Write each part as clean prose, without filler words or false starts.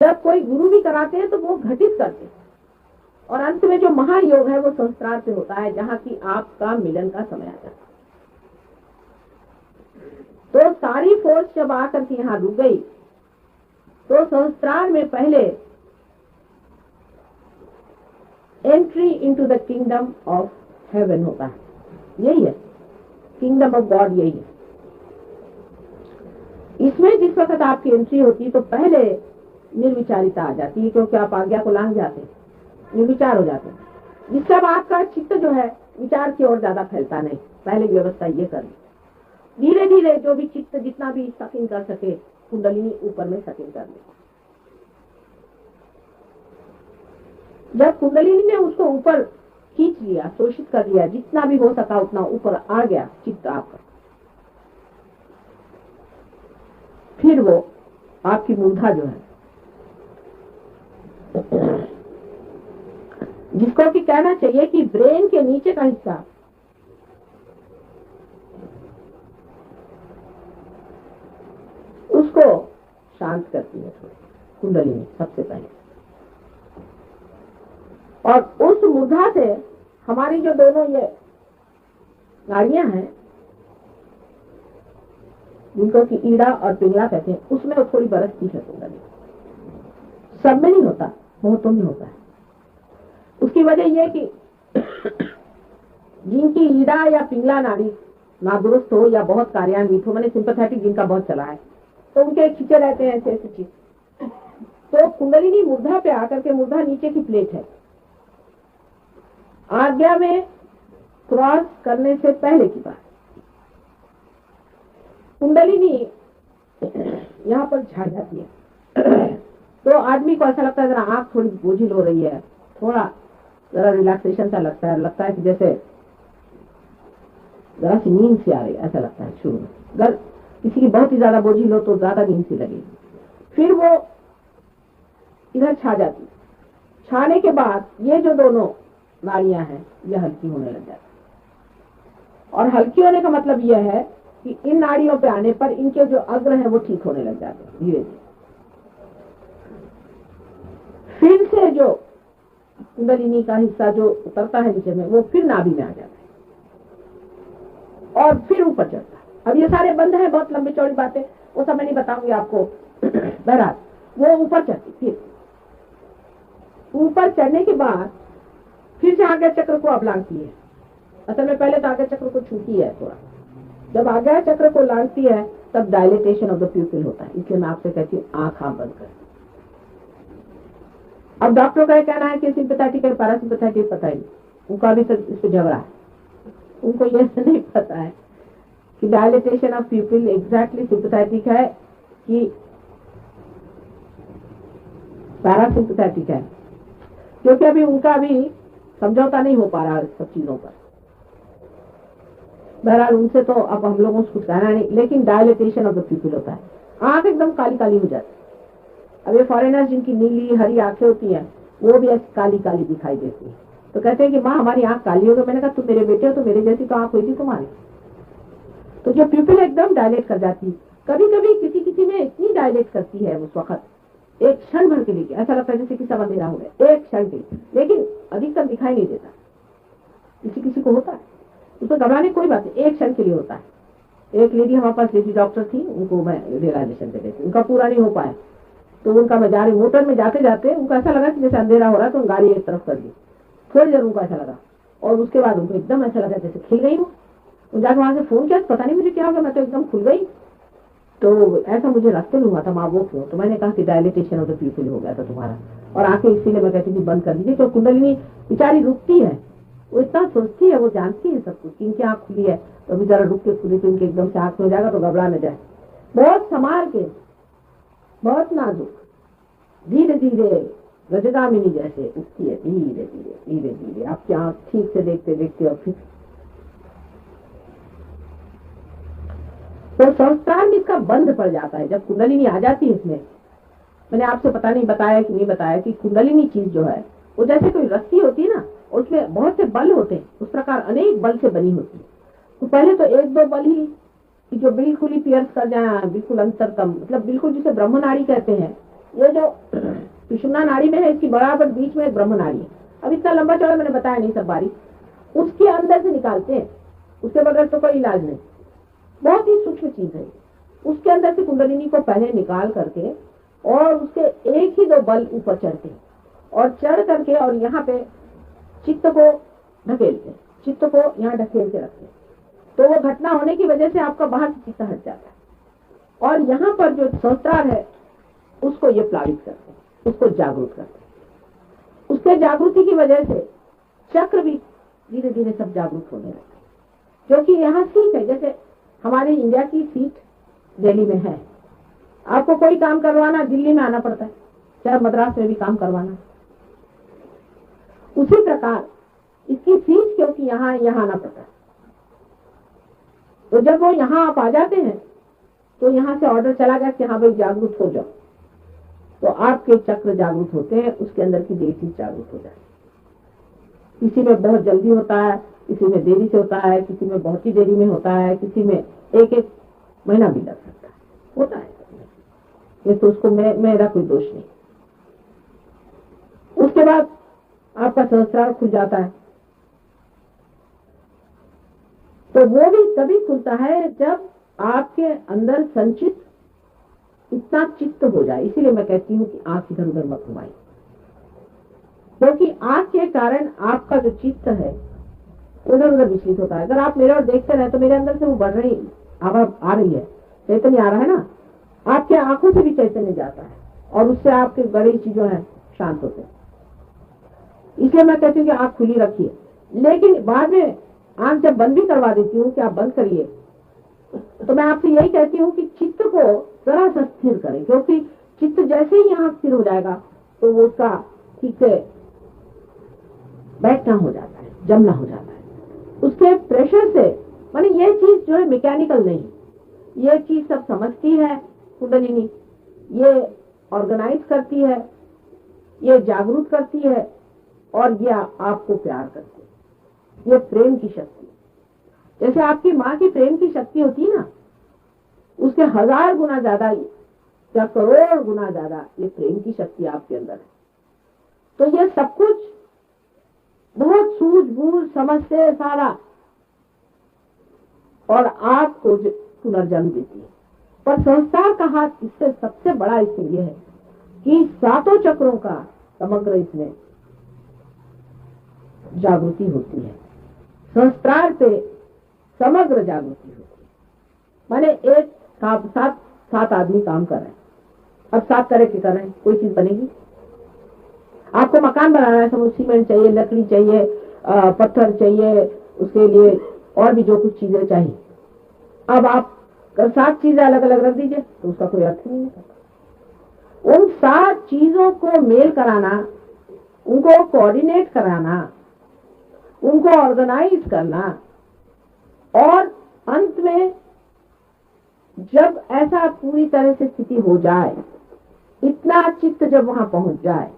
जब कोई गुरु भी कराते हैं तो वो घटित करते हैं, और अंत में जो महायोग है वो सहस्त्रार से होता है, जहाँ की आपका मिलन का समय आ जाता है। तो सारी फोर्स जब आकर के यहाँ रुक गई तो सहस्त्रार में पहले entry into the kingdom of haven होता है, यही है किंगडम ऑफ गॉड, यही है। इसमें जिस वक्त आपकी एंट्री होती है तो पहले निर्विचारिता आ जाती है, क्योंकि आप आज्ञा को लांघ जाते हैं, निर्विचार हो जाते हैं, जिससे अब आपका चित्त जो है विचार की ओर ज्यादा फैलता नहीं। पहले व्यवस्था ये करनी, धीरे धीरे जो भी चित्त जितना भी सकिंग कर सके कुंडलिनी ऊपर में सकिंग कर ले। जब कुंडलिनी ने उसको ऊपर खींच लिया, शोषित कर लिया, जितना भी हो सका उतना ऊपर आ गया चित्त आपका, फिर वो आपकी मूर्धा जो है, जिसको कि कहना चाहिए कि ब्रेन के नीचे का हिस्सा, उसको शांत करती है कुंडलिनी सबसे पहले। और उस मूर्धा से हमारी जो दोनों ये नाड़ियां हैं, जिनको कि ईड़ा और पिंगला कहते हैं, उसमें थोड़ी बरसती है कुंडली, सब में नहीं होता, बहुतों में होता है। उसकी वजह यह कि जिनकी ईड़ा या पिंगला नाड़ी नादुरुस्त हो या बहुत कार्यान्वित हो, मैंने सिंपैथेटिक जिनका बहुत चला है, तो उनके खींचे रहते हैं ऐसे ऐसी चीज। तो कुंडलिनी मूर्धा पे आकर के, मूर्धा नीचे की प्लेट है, आज्ञा में क्रॉस करने से पहले की बात, कुंडलिनी यहाँ पर छा जाती है। तो आदमी को ऐसा लगता है जरा आंख थोड़ी बोझिल हो रही है, थोड़ा जरा रिलैक्सेशन सा लगता है कि जैसे जरा सी नींद सी आ रही है, ऐसा लगता है शुरू में। अगर किसी की बहुत ही ज्यादा बोझिल हो तो ज्यादा नींद सी लगेगी, फिर वो इधर छा जाती है। छाने के बाद ये जो दोनों नाड़ियां हैं ये हल्की होने लग जाती, और हल्की होने का मतलब यह है कि इन नाड़ियों पे आने पर इनके जो अग्र है वो ठीक होने लग जाते हैं धीरे धीरे। फिर से जो कुंडलिनी का हिस्सा जो उतरता है नीचे में, वो फिर नाभि में आ जाता है और फिर ऊपर चढ़ता है। अब ये सारे बंद हैं, बहुत लंबी चौड़ी बातें, वो सब मैं नहीं बताऊंगी आपको। बहरहाल वो ऊपर चढ़ती, फिर ऊपर चढ़ने के बाद फिर से आज्ञा चक्र को अब लांघती है। असल में पहले तो आज्ञा चक्र को छूती है थोड़ा, जब आज्ञा चक्र को लांघती है तब डायलेटेशन ऑफ द प्यूपिल होता है। इसलिए मैं आपसे कहती हूँ आंख आप बंद कर। अब डॉक्टरों का कहना है कि सिंपैथेटिक है पैरासिम्पैथेटिक, पता ही उनका भी इस पे झगड़ा है। उनको ये नहीं पता है कि डायलेटेशन ऑफ प्यूपिल एग्जैक्टली सिंपैथेटिक है कि पैरासिम्पैथेटिक है, क्योंकि अभी उनका भी समझौता नहीं हो पा रहा सब चीजों पर। बहरहाल उनसे तो अब हम लोगों को कुछ कहना नहीं, लेकिन डायलेटेशन ऑफ द प्यूपिल होता है, आंख एकदम काली काली हो जाती है। अब ये फॉरेनर्स जिनकी नीली हरी आंखें होती हैं वो भी ऐसी काली काली दिखाई देती है, तो कहते हैं कि माँ हमारी आंख काली हो गई। मैंने कहा तुम मेरे बेटे हो तो मेरे जैसी तो आंख हुई थी तुम्हारी। तो जो प्यूपिल एकदम डायलेट कर जाती है, कभी कभी किसी किसी में इतनी डायलेट करती है उस वक्त, एक क्षण भर के लिए ऐसा लगता है जैसे कि सब अंधेरा हो गया, एक क्षण के, लेकिन अधिकतर दिखाई नहीं देता। किसी किसी को होता है, उसको घबराने कोई बात नहीं, एक क्षण के लिए होता है। एक लेडी हमारे पास लेडी डॉक्टर थी, उनको मैं रियलाइजेशन दे देती, उनका पूरा नहीं हो पाया, तो उनका मैं जा रही मोटर में जाते जाते उनको ऐसा लगा कि जैसे अंधेरा हो रहा है, तो गाड़ी एक तरफ कर दी। थोड़ी देर उनको ऐसा लगा, और उसके बाद उनको एकदम ऐसा लगा जैसे खिल गई हूँ। जाकर वहां से फोन किया, पता नहीं मुझे क्या हो गया, मैं तो एकदम खुल गई। तो ऐसा मुझे रास्ते में हुआ था, माँ वो क्यों? तो मैंने कहा कि डायलिटेशन ऑफ द प्यूपिल हो गया था तुम्हारा, और आंखें इसीलिए मैं कहती थी बंद कर दीजिए। तो कुंडलिनी बेचारी रुकती है, वो इतना सोचती है, वो जानती है सब कुछ, इनकी आंख खुली है तो अभी जरा रुक के खुली, तो इनके एकदम से आंख में जाएगा तो घबरा न जाए। बहुत संभाल के, बहुत नाजुक, धीरे धीरे गजगामिनी जैसे उठती है, धीरे धीरे धीरे धीरे आपकी आंख ठीक से देखते देखते, और फिर तो संस्कार में इसका बंद पड़ जाता है। जब कुंडलिनी आ जाती है इसमें, मैंने आपसे पता नहीं बताया कि नहीं बताया कि कुंडलिनी चीज जो है वो जैसे कोई रस्सी होती है ना, उसमें बहुत से बल होते हैं, उस प्रकार अनेक बल से बनी होती है। तो पहले तो एक दो बल ही जो बिल्कुल ही पियर्स कर जाए, बिल्कुल अंतरतम, मतलब बिल्कुल जिसे ब्रह्मनाड़ी कहते हैं, ये जो सुषुम्ना नाड़ी में है, इसकी बराबर बीच में एक ब्रह्म नाड़ी है। अब इतना लंबा चौड़ा मैंने बताया नहीं सब बारी, उसके अंदर से निकालते हैं, उसके बगैर तो कोई इलाज नहीं। बहुत ही सूक्ष्म चीज है। उसके अंदर से कुंडलिनी को पहले निकाल करके और उसके एक ही दो बल ऊपर चढ़ते हैं और चढ़ करके और यहाँ पे चित्त को ढकेलते हैं, चित्त को यहाँ ढकेल के रखते हैं। तो वो घटना होने की वजह से आपका बाहर से चित्त हट जाता है और यहाँ पर जो सहस्त्रार है उसको ये प्लावित करते हैं, उसको जागरूक करते हैं। उसके जागृति की वजह से चक्र भी धीरे धीरे सब जागरूक होने लगते हैं। क्योंकि यहाँ सीट है, जैसे हमारे इंडिया की सीट दिल्ली में है, आपको कोई काम करवाना दिल्ली में आना पड़ता है, चाहे मद्रास में भी काम करवाना। उसी प्रकार इसकी सीट क्योंकि यहाँ आना पड़ता है, तो जब वो यहाँ आप आ जाते हैं तो यहाँ से ऑर्डर चला गया कि हाँ भाई जागरूक हो जाओ, तो आपके चक्र जागरूक होते हैं, उसके अंदर की देसी जागरूक हो जाए। किसी में बहुत जल्दी होता है, किसी में देरी से होता है, किसी में बहुत ही देरी में होता है, किसी में एक एक महीना भी लग सकता है, होता है। ये तो उसको मेरा कोई दोष नहीं। उसके बाद आपका सहस्त्रार खुल जाता है, तो वो भी तभी खुलता है जब आपके अंदर संचित इतना चित्त हो जाए। इसीलिए मैं कहती हूँ कि आंख इधर उधर मत घुमाई, क्योंकि आंख के कारण आपका जो चित्त है उधर उधर विचलित होता है। अगर आप मेरे और देखते रहे तो मेरे अंदर से वो बढ़ रही आवाज आ रही है, चैतन्य आ रहा है ना, आपके आंखों से भी चैतन्य जाता है और उससे आपके बड़ी चीजों है शांत होते हैं। इसलिए मैं कहती हूँ कि आंख खुली रखिए, लेकिन बाद में आंख जब बंद भी करवा देती हूँ कि आप बंद करिए, तो मैं आपसे यही कहती हूँ कि चित्त को जरा सा स्थिर करें, क्योंकि चित्त जैसे ही यहाँ स्थिर हो जाएगा तो वो उसका ठीक से बैठना हो जाता है, जमना हो जाता है। उसके प्रेशर से, माने ये चीज जो है मैकेनिकल नहीं, ये चीज सब समझती है कुंडलिनी, ये ऑर्गेनाइज करती है, ये जागरूक करती है और ये आपको प्यार करती है। ये प्रेम की शक्ति, जैसे आपकी माँ की प्रेम की शक्ति होती है ना, उसके 1000 गुना ज्यादा या करोड़ गुना ज्यादा ये प्रेम की शक्ति आपके अंदर है। तो ये सब कुछ बहुत सूझबूझ समझ से सारा और आपको पुनर्जन्म देती है। पर संस्कार का हाथ इससे सबसे बड़ा इसमें यह है कि 7 चक्रों का समग्र इसमें जागृति होती है। संस्कार पे समग्र जागृति होती है। माने एक सात आदमी काम कर रहे हैं, अब 7 तरह के कर रहे हैं, कोई चीज बनेगी? आपको मकान बनाना है, समझ सीमेंट चाहिए, लकड़ी चाहिए, पत्थर चाहिए, उसके लिए और भी जो कुछ चीजें चाहिए। अब आप 7 चीजें अलग अलग रख दीजिए तो उसका कोई अर्थ नहीं है। उन 7 चीजों को मेल कराना, उनको कोऑर्डिनेट कराना, उनको ऑर्गेनाइज करना, और अंत में जब ऐसा पूरी तरह से स्थिति हो जाए, इतना चित्त जब वहां पहुंच जाए,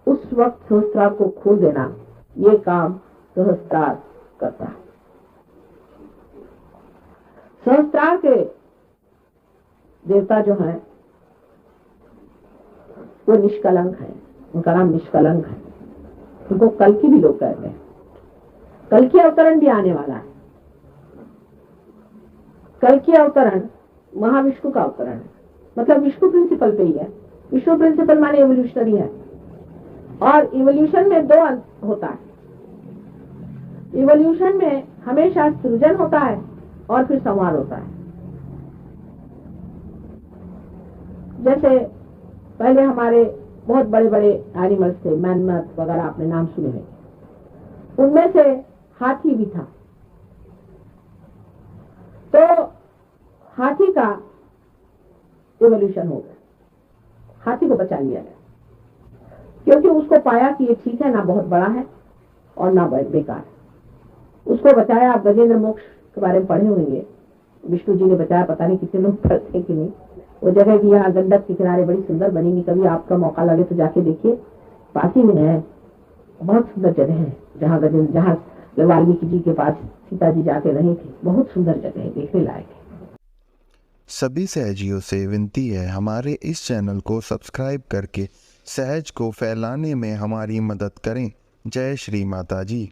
उस वक्त सहस्त्रार को खोल देना, ये काम सहस्त्रार करता है। सहस्त्रार के देवता जो हैं वो निष्कलंक है, उनका नाम निष्कलंक है। उनको कल्कि भी लोग कहते हैं। कल्कि अवतरण भी आने वाला है। कल्कि अवतरण महाविष्णु का अवतरण है, मतलब विष्णु प्रिंसिपल पे ही है। विष्णु प्रिंसिपल माने एवोल्यूशनरी है, और इवोल्यूशन में 2 अंत होता है। इवोल्यूशन में हमेशा सृजन होता है और फिर संहार होता है। जैसे पहले हमारे बहुत बड़े बड़े एनिमल्स थे, मैमथ वगैरह आपने नाम सुने हैं, उनमें से हाथी भी था। तो हाथी का इवोल्यूशन हो गया, हाथी को बचा लिया गया, क्योंकि उसको पाया कि ये ठीक है, ना बहुत बड़ा है और ना बेकार है। उसको बचाया। आप गजेंद्र मोक्ष के बारे में पढ़े होंगे, विष्णु जी ने बचाया, पता नहीं कितने लोग पढ़ते कि नहीं। वो जगह भी यहाँ गंडक के किनारे बड़ी सुंदर बनी, कभी आपका मौका लगे तो जाके देखिए, पास ही में है, बहुत सुंदर जगह है, जहाँ वाल्मीकि जी के पास सीता जी जाके रहे थे। बहुत सुंदर जगह है, देखने लायक है। सभी सहजियों से विनती है हमारे इस चैनल को सब्सक्राइब करके सहज को फैलाने में हमारी मदद करें। जय श्री माता जी।